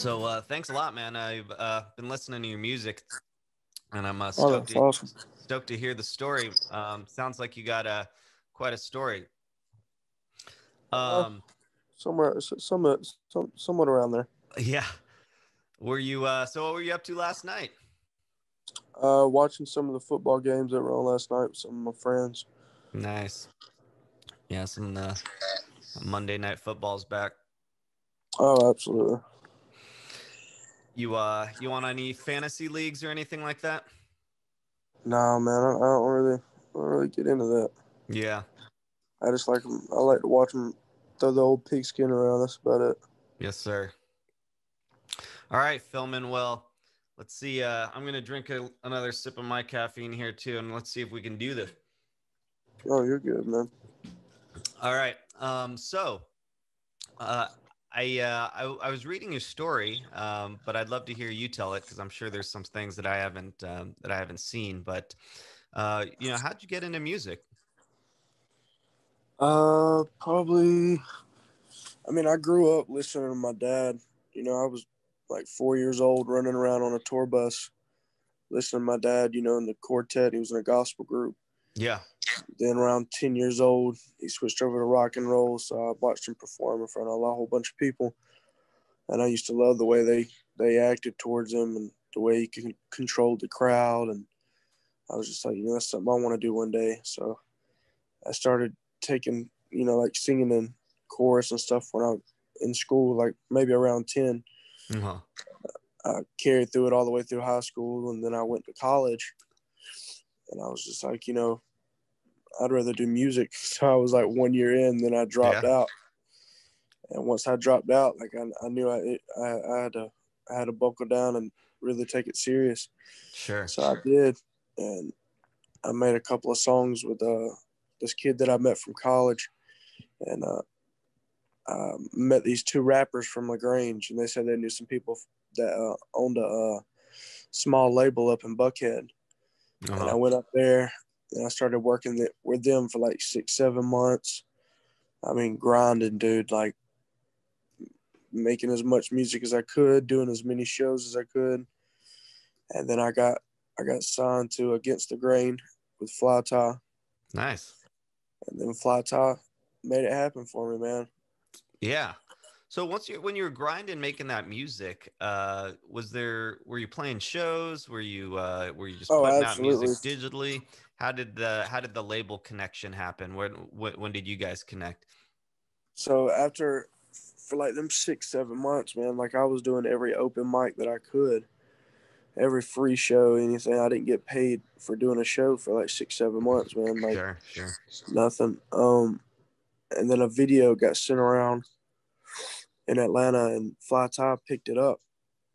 So thanks a lot, man. I've been listening to your music, and I'm Oh, that's awesome. stoked to hear the story. Sounds like you got quite a story. Uh, Um, somewhat around there. yeah. Were you so what were you up to last night? Watching some of the football games that were on last night with some of my friends. Nice. Yeah, some Monday night football's back. Oh, absolutely. You on any fantasy leagues or anything like that? Nah, man, I don't really get into that. Yeah. I just like 'em- I like to watch them throw the old pigskin around. That's about it. Yes, sir. All right, Philman. Well, let's see. I'm gonna drink another sip of my caffeine here too, and let's see if we can do this. Oh, you're good, man. All right. So uh, I was reading your story, but I'd love to hear you tell it because I'm sure there's some things that I haven't seen. But how'd you get into music? Probably. I mean, I grew up listening to my dad. I was like 4 years old, running around on a tour bus, listening to my dad. In the quartet. He was in a gospel group. Yeah. Then around 10 years old, he switched over to rock and roll. So I watched him perform in front of a whole bunch of people. And I used to love the way they acted towards him and the way he controlled the crowd. And I was just like, that's something I want to do one day. So I started taking, like singing in chorus and stuff when I was in school, like maybe around 10. Uh-huh. I carried through it all the way through high school. And then I went to college. And I was just like, I'd rather do music. So I was like 1 year in, then I dropped out. And once I dropped out, like I knew I had to buckle down and really take it serious. Sure. So I did, and I made a couple of songs with this kid that I met from college, and I met these two rappers from LaGrange, and they said they knew some people that owned a small label up in Buckhead, and I went up there and I started working with them for like 6-7 months. I mean, grinding, dude, like making as much music as I could, doing as many shows as I could. And then I got signed to Against the Grain with Fly Tie. Nice. And then Fly Tie made it happen for me, man. Yeah. So when you were grinding making that music, were you playing shows? Were you just Oh, putting out music absolutely. digitally? How did the label connection happen? When did you guys connect? So for like them 6-7 months, man, like I was doing every open mic that I could, every free show, anything. I didn't get paid for doing a show for like 6-7 months, man. Like Sure. nothing. And then a video got sent around in Atlanta, and Fly Tie picked it up,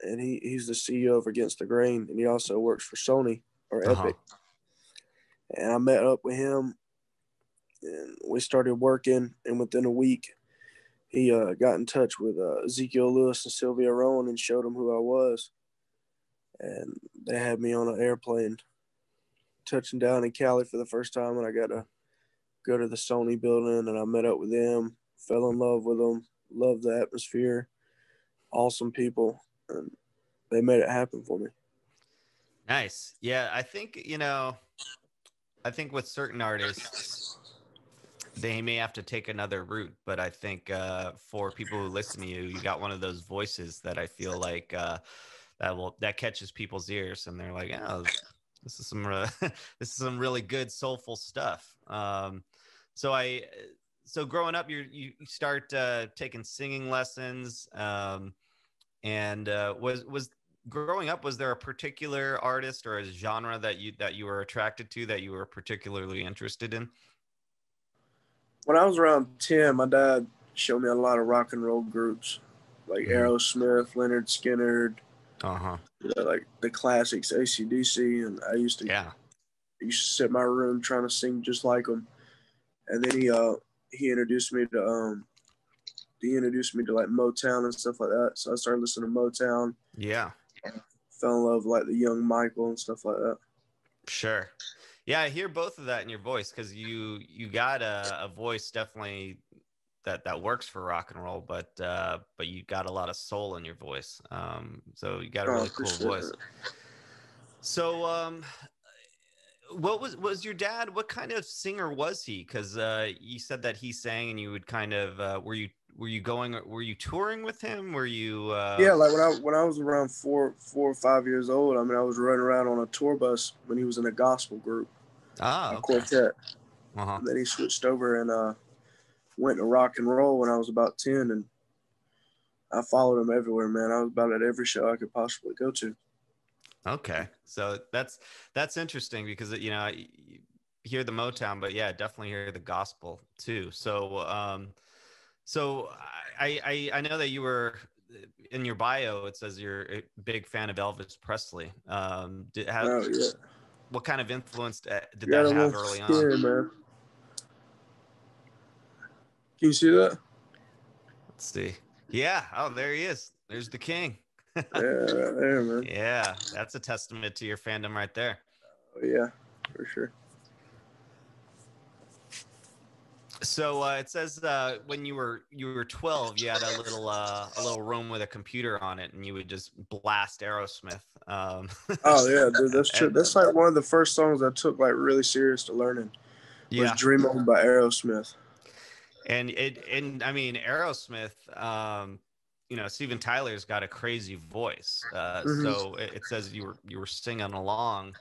and he's the CEO of Against the Grain, and he also works for Sony or Uh-huh. Epic. And I met up with him, and we started working. And within a week, he got in touch with Ezekiel Lewis and Sylvia Rowan and showed them who I was. And they had me on an airplane touching down in Cali for the first time, and I got to go to the Sony building, and I met up with them, fell in love with them, loved the atmosphere, awesome people, and they made it happen for me. Nice. Yeah, I think with certain artists, they may have to take another route, but I think for people who listen to you, you got one of those voices that I feel like that catches people's ears, and they're like, "Oh, this is some this is some really good soulful stuff." So I so growing up, you start taking singing lessons, and was growing up, was there a particular artist or a genre that you were attracted to, that you were particularly interested in? When I was around 10, my dad showed me a lot of rock and roll groups like Mm-hmm. Aerosmith, Leonard Skinner, Uh-huh. like the classics, AC/DC, and Yeah. I used to sit in my room trying to sing just like them. And then he introduced me to like Motown and stuff like that. So I started listening to Motown. Yeah. Fell in love with like the Young Michael and stuff like that. Sure. Yeah, I hear both of that in your voice, because you got a voice definitely that works for rock and roll, but you got a lot of soul in your voice. So you got a really cool voice. So what was your dad? What kind of singer was he? Because you said that he sang, and you would kind of were you touring with him? Were you Yeah, like when I was around 4 or 5 years old, I mean, I was running around on a tour bus when he was in a gospel group, a okay. quartet. And then he switched over and went to rock and roll when I was about 10, and I followed him everywhere, man. I was about at every show I could possibly go to. Okay, so that's interesting because you hear the Motown, but yeah, definitely hear the gospel too. So I know that you were in your bio. It says you're a big fan of Elvis Presley. Yeah. What kind of influence did Got that him have on early skin, on? man. Can you see that? Let's see. Yeah. Oh, there he is. There's the king. Yeah, right there, man. Yeah, that's a testament to your fandom right there. Oh, yeah, for sure. So it says when you were 12, you had a little room with a computer on it, and you would just blast Aerosmith. Oh yeah, dude, that's true. That's like one of the first songs I took like really serious to learning. Was "Dream On" by Aerosmith. And I mean Aerosmith. Steven Tyler's got a crazy voice. So it says you were singing along.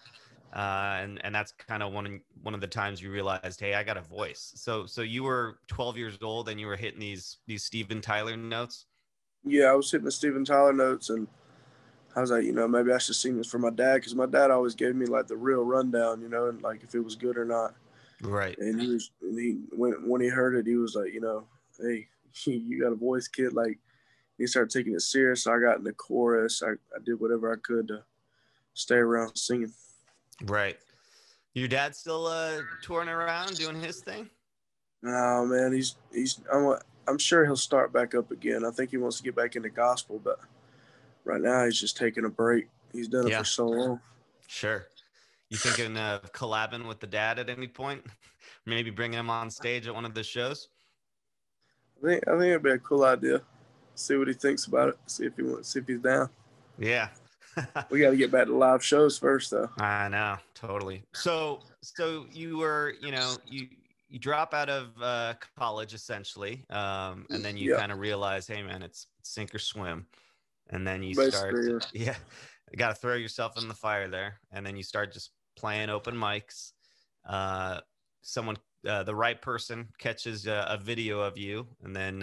And that's kind of one of the times you realized, hey, I got a voice. So you were 12 years old and you were hitting these Steven Tyler notes. Yeah, I was hitting the Steven Tyler notes, and I was like, maybe I should sing this for my dad, because my dad always gave me like the real rundown, and like if it was good or not. Right. And when he heard it, he was like, hey, you got a voice, kid. Like, he started taking it serious. So I got in the chorus. I did whatever I could to stay around singing. Right. Your dad's still touring around doing his thing? No, man, I'm sure he'll start back up again. I think he wants to get back into gospel, but right now he's just taking a break. He's done it for so long. Sure. You thinking of collabing with the dad at any point? Maybe bringing him on stage at one of the shows? I think it'd be a cool idea. See what he thinks about it. See if he's down. Yeah. We got to get back to live shows first, though. I know, totally. So you were, you drop out of college essentially, and then you kind of realize, hey man, it's sink or swim, and then you start, you got to throw yourself in the fire there, and then you start just playing open mics. Someone, the right person catches a video of you, and then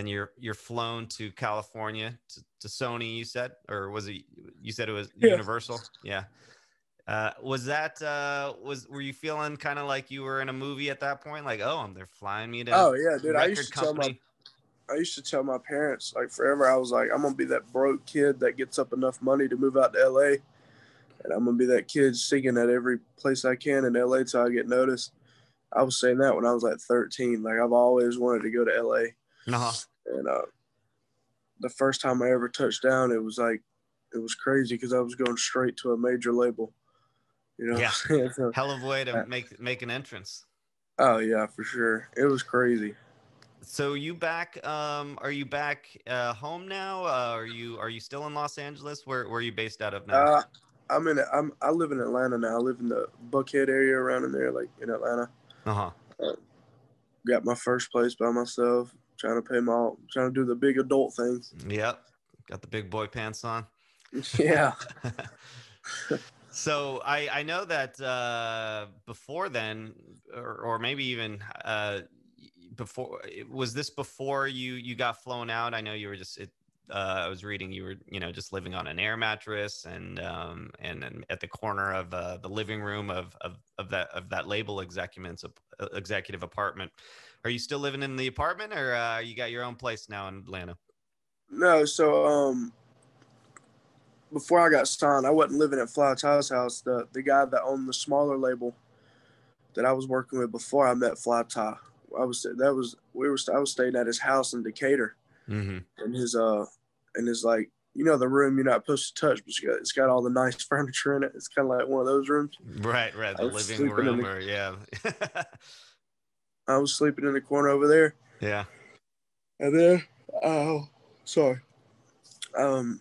you're flown to California to Sony, you said, or was it? You said it was Universal. Yeah. Were you feeling kind of like you were in a movie at that point? Like, oh, they're flying me to. Oh yeah, dude. I used to tell my parents, like, forever. I was like, I'm gonna be that broke kid that gets up enough money to move out to LA, and I'm gonna be that kid singing at every place I can in LA till I get noticed. I was saying that when I was like 13. Like, I've always wanted to go to LA. And the first time I ever touched down, it was crazy because I was going straight to a major label. Yeah. Hell of a way to make an entrance. Oh yeah, for sure. It was crazy. So are you back home now? Are you still in Los Angeles? Where are you based out of now? I live in Atlanta now. I live in the Buckhead area around in there, like in Atlanta. Got my first place by myself, trying to do the big adult things. Yep. Got the big boy pants on. Yeah. So I know that before then, or maybe even before, was this before you got flown out? I know you were I was reading you were just living on an air mattress and at the corner of the living room of that label executive apartment. Are you still living in the apartment, or you got your own place now in Atlanta? No, so before I got signed, I wasn't living at Fly Tie's house. The guy that owned the smaller label that I was working with before I met Fly Tie, I was staying at his house in Decatur. And his like, the room you're not supposed to touch, but it's got all the nice furniture in it. It's kind of like one of those rooms. Right. The living room, I was sleeping in the corner over there. Yeah. And then, sorry. Um,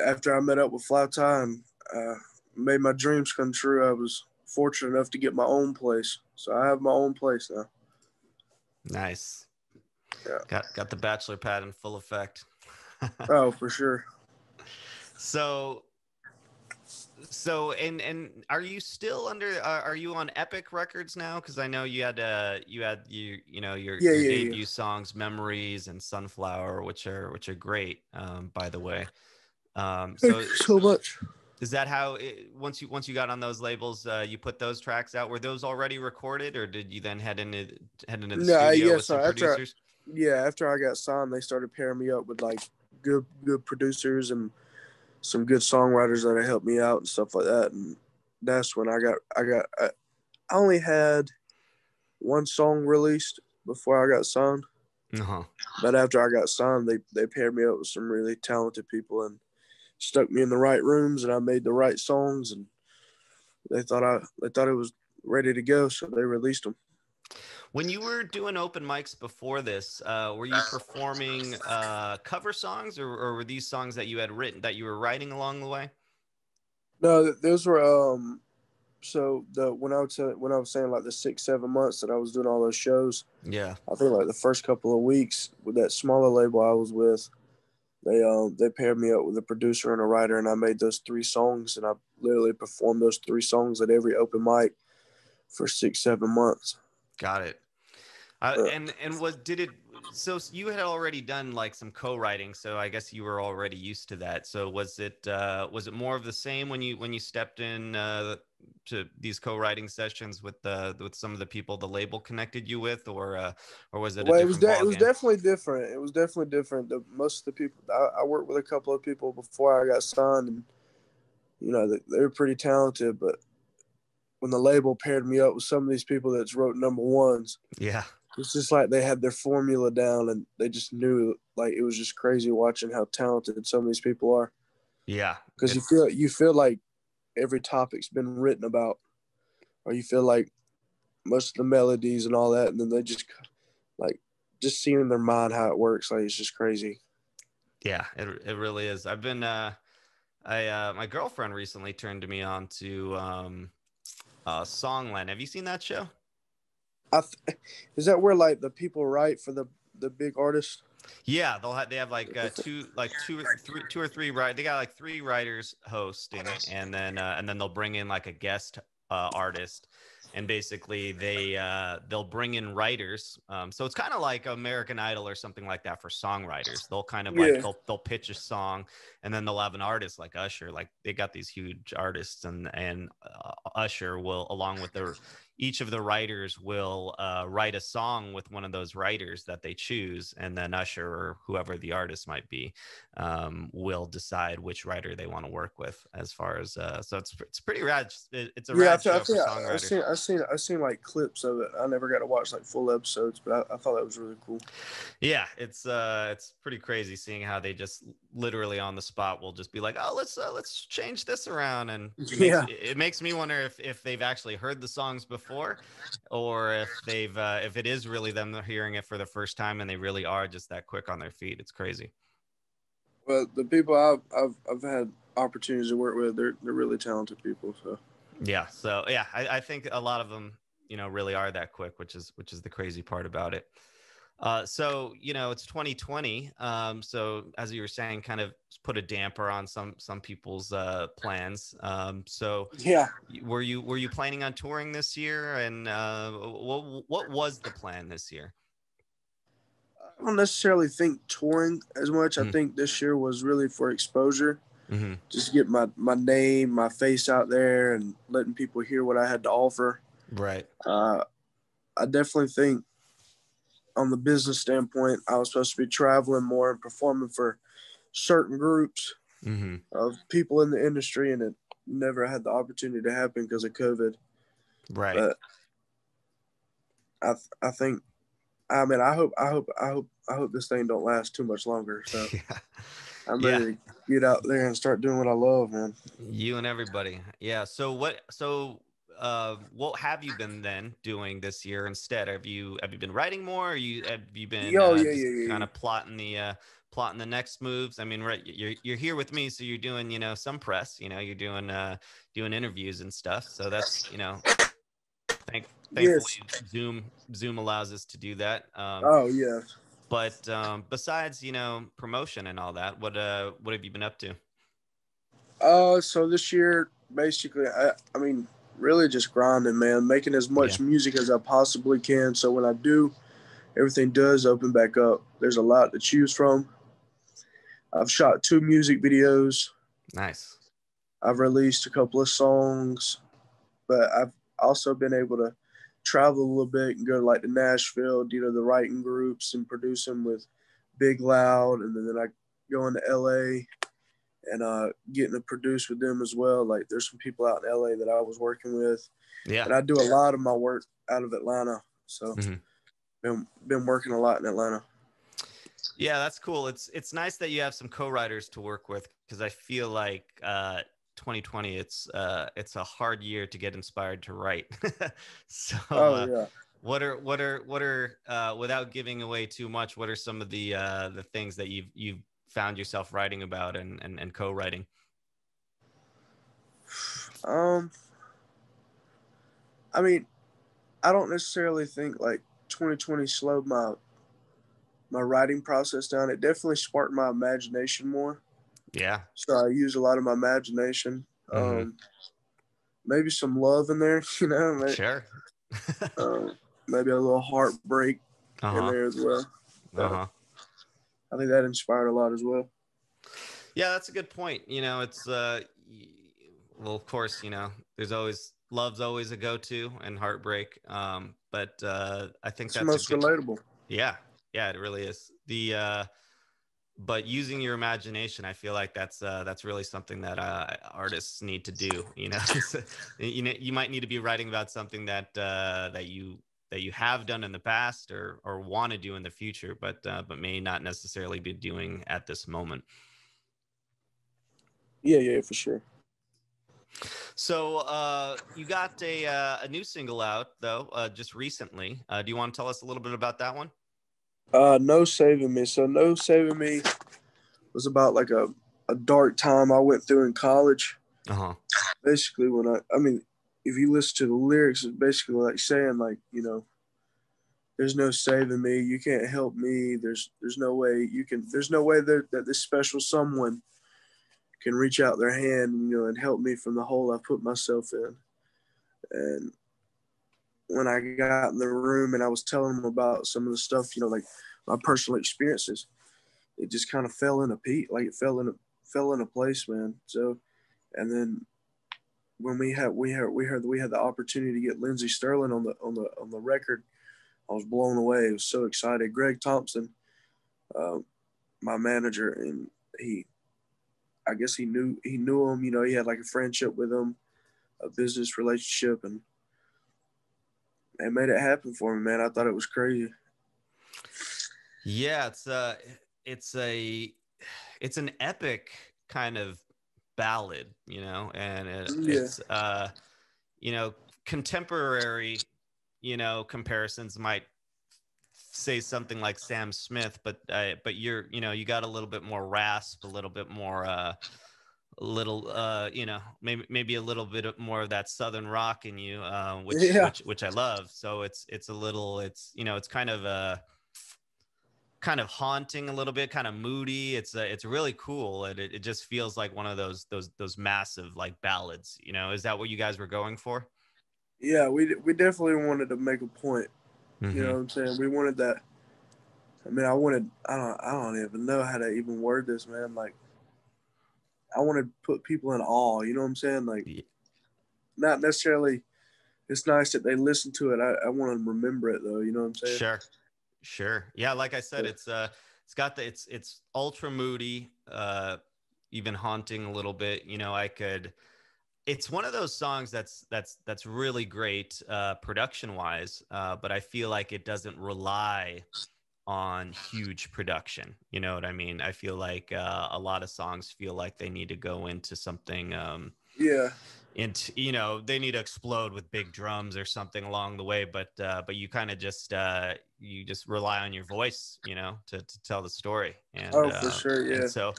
after I met up with Fly Tie and made my dreams come true, I was fortunate enough to get my own place. So I have my own place now. Nice. Yeah. Got the bachelor pad in full effect. Oh, for sure. So and are you still under are you on Epic Records now? Because I know you had your debut songs Memories and Sunflower, which are great, by the way. Thank you so much. Is that how once you got on those labels, you put those tracks out? Were those already recorded, or did you then head into the studio with some producers? After I got signed, they started pairing me up with like good producers and some good songwriters that helped me out and stuff like that. And that's when I only had one song released before I got signed. Uh-huh. But after I got signed, they paired me up with some really talented people and stuck me in the right rooms, and I made the right songs, and they thought it was ready to go, so they released them. When you were doing open mics before this, were you performing cover songs, or were these songs that you had written, that you were writing along the way? No, those were when I was saying like the 6-7 months that I was doing all those shows. Yeah, I think like the first couple of weeks with that smaller label I was with, they paired me up with a producer and a writer, and I made those 3 songs, and I literally performed those 3 songs at every open mic for 6-7 months. Got it. So you had already done like some co-writing, so I guess you were already used to that. So was it more of the same when you stepped in to these co-writing sessions with some of the people the label connected you with, or was it? Well, it was definitely different. It was definitely different. Most of the people I worked with a couple of people before I got signed, and they were pretty talented, but when the label paired me up with some of these people that's wrote number ones, yeah, it's just like they had their formula down, and they just knew. Like, it was just crazy watching how talented some of these people are. Yeah, because you feel like every topic's been written about, or you feel like most of the melodies and all that, and then they just just seeing in their mind how it works. Like, it's just crazy. Yeah, it really is. I've been my girlfriend recently turned me on to Songland. Have you seen that show? Is that where like the people write for the big artists? Yeah, they have like two or three they got like 3 writers hosting, and then they'll bring in like a guest artist, and basically they'll bring in writers. So it's kind of like American Idol or something like that for songwriters. They'll kind of like they'll pitch a song, and then they'll have an artist like Usher. Like, they got these huge artists, and Usher will, along with each of the writers will write a song with one of those writers that they choose, and then Usher, or whoever the artist might be, will decide which writer they want to work with. As far as so it's pretty rad. It's a rad show for songwriters. I've seen like clips of it. I never got to watch like full episodes, but I thought that was really cool. Yeah, it's pretty crazy seeing how they just literally on the spot will just be like, oh, let's change this around, and it makes me wonder if they've actually heard the songs before, or if it is really them hearing it for the first time, and they really are just that quick on their feet. It's crazy. Well, the people I've had opportunities to work with, they're really talented people. So I think a lot of them really are that quick, which is the crazy part about it. So it's 2020. So as you were saying, kind of put a damper on some people's plans. So were you planning on touring this year? And what was the plan this year? I don't necessarily think touring as much. I think this year was really for exposure. Mm-hmm. Just get my name, my face out there, and letting people hear what I had to offer. Right. I definitely think, on the business standpoint, I was supposed to be traveling more and performing for certain groups of people in the industry, and it never had the opportunity to happen because of COVID. Right. But I think, I mean, I hope this thing don't last too much longer. So I'm ready to get out there and start doing what I love, man. You and everybody. Yeah. So what have you been then doing this year instead? Have you been writing more? Or have you been Yo, yeah, just yeah, yeah, kind yeah. of plotting the next moves? I mean, right, you're here with me, so you're doing, some press. You're doing interviews and stuff. So that's, thankfully Yes. Zoom allows us to do that. Oh, yeah. But besides, promotion and all that, what have you been up to? So this year, basically, I mean, really just grinding, man, making as Yeah, much music as I possibly can. So when I do, everything does open back up. There's a lot to choose from. I've shot 2 music videos. nice. I've released a couple of songs, but I've also been able to travel a little bit and go to like the Nashville, the writing groups and produce them with Big Loud, and then I go into LA and getting to produce with them as well. Like there's some people out in LA that I was working with, Yeah. and I do a lot of my work out of Atlanta. So Mhm. been working a lot in Atlanta. Yeah, that's cool. It's nice that you have some co-writers to work with, because I feel like 2020, it's a hard year to get inspired to write. So Oh yeah. what are without giving away too much, what are some of the things that you've found yourself writing about and co-writing? Um, I mean, I don't necessarily think like 2020 slowed my writing process down. It definitely sparked my imagination more. Yeah. So I use a lot of my imagination. Hmm. Maybe some love in there, Sure. um, maybe a little heartbreak in Uh-huh. there as well. Uh, Uh-huh. I think that inspired a lot as well. Yeah, that's a good point. It's well, of course, there's always love's always a go-to, and heartbreak. But I think It's the that's a most good. relatable. Yeah, yeah, it really is. But using your imagination, I feel like that's really something that artists need to do. So, you might need to be writing about something that you have done in the past, or want to do in the future, but may not necessarily be doing at this moment. Yeah, yeah, for sure. So you got a new single out though, just recently. Do you want to tell us a little bit about that one? No Saving Me. So No Saving Me was about like a dark time I went through in college. Uh huh. Basically, when I mean, if you listen to the lyrics, it's basically like saying like, there's no saving me. You can't help me. There's no way you can. There's no way that this special someone can reach out their hand, and help me from the hole I put myself in. And when I got in the room and I was telling them about some of the stuff, like my personal experiences, it just kind of fell into like it fell into place, man. So, and then when we had the opportunity to get Lindsey Stirling on the record, I was blown away. I was so excited. Greg Thompson, uh, my manager, and I guess he knew him. He had like a friendship with him, a business relationship, and they made it happen for me, man. I thought it was crazy. Yeah, it's a it's an epic kind of ballad, and Yeah, it's you know contemporary, comparisons might say something like Sam Smith, but you got a little bit more rasp, a little bit more a little maybe a little bit more of that southern rock in you, which yeah, which which I love. So it's a little, it's kind of haunting, a little bit kind of moody. It's really cool, and it just feels like one of those massive like ballads. Is that what you guys were going for? yeah. We definitely wanted to make a point. You know Mm-hmm. what I'm saying? We wanted that. I mean, I don't even know how to even word this, man. Like, I want to put people in awe. You know what I'm saying? Like, not necessarily. It's nice that they listen to it. I want to remember it though. You know what I'm saying? Sure. Sure. Yeah, like I said, it's got it's ultra moody, even haunting a little bit. I could It's one of those songs that's really great production wise, but I feel like it doesn't rely on huge production. You know what I mean? I feel like a lot of songs feel like they need to go into something, Yeah. into, you know, they need to explode with big drums or something along the way, but you kind of just you just rely on your voice, you know, to tell the story. Oh, for sure, And yeah. so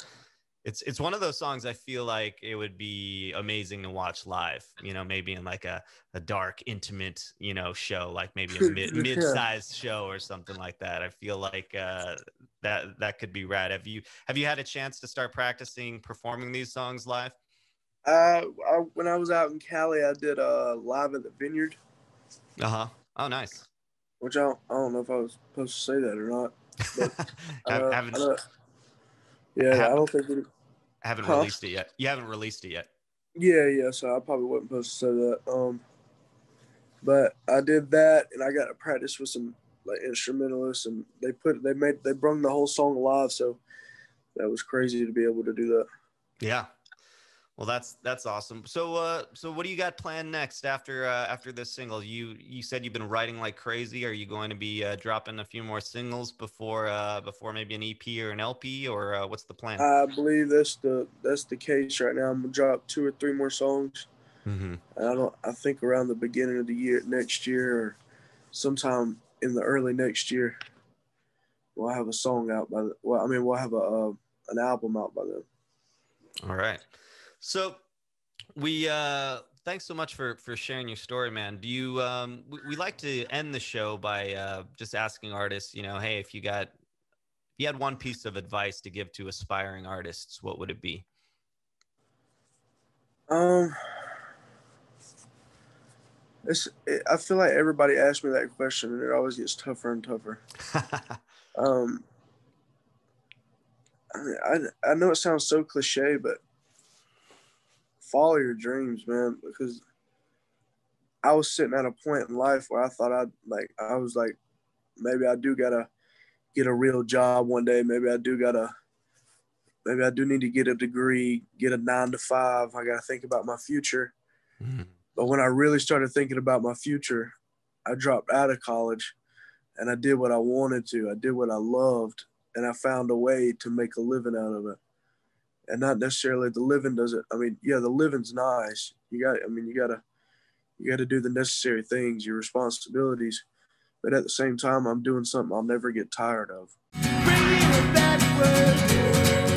it's one of those songs I feel like it would be amazing to watch live, you know, maybe in like a dark, intimate, you know, show, like maybe a Yeah. mid-sized show or something like that. I feel like that could be rad. Have you had a chance to start practicing performing these songs live? When I was out in Cali, I did live at the Vineyard. Uh-huh. Oh, nice. Which I don't know if I was supposed to say that or not, but haven't yeah, I haven't don't think it. haven't Huh? released it yet. You haven't released it yet. Yeah. So I probably wasn't supposed to say that. But I did that, and I got to practice with some like instrumentalists, and they brung the whole song alive. So that was crazy to be able to do that. Yeah. Well, that's awesome. So what do you got planned next after this single? You said you've been writing like crazy. Are you going to be dropping a few more singles before maybe an EP or an LP, or what's the plan? I believe that's the case right now. I'm gonna drop 2 or 3 more songs. Mm-hmm. And I think around the beginning of the year next year, or sometime in the early next year, we'll have a song out we'll have an album out by then. All right. So we thanks so much for sharing your story, man. Do you we like to end the show by just asking artists, you know, hey, if you had one piece of advice to give to aspiring artists, what would it be? I feel like everybody asks me that question, and it always gets tougher and tougher. I know it sounds so cliche, but follow your dreams, man, because I was sitting at a point in life where I thought I was like, maybe I do gotta get a real job one day. Maybe I do need to get a degree, get a 9 to 5. I gotta think about my future. Mm-hmm. But when I really started thinking about my future, I dropped out of college and I did what I wanted to. I did what I loved, and I found a way to make a living out of it. And not necessarily the living doesn't. I mean, yeah, the living's nice. You got to do the necessary things, your responsibilities. But at the same time, I'm doing something I'll never get tired of. Bring me a bad word.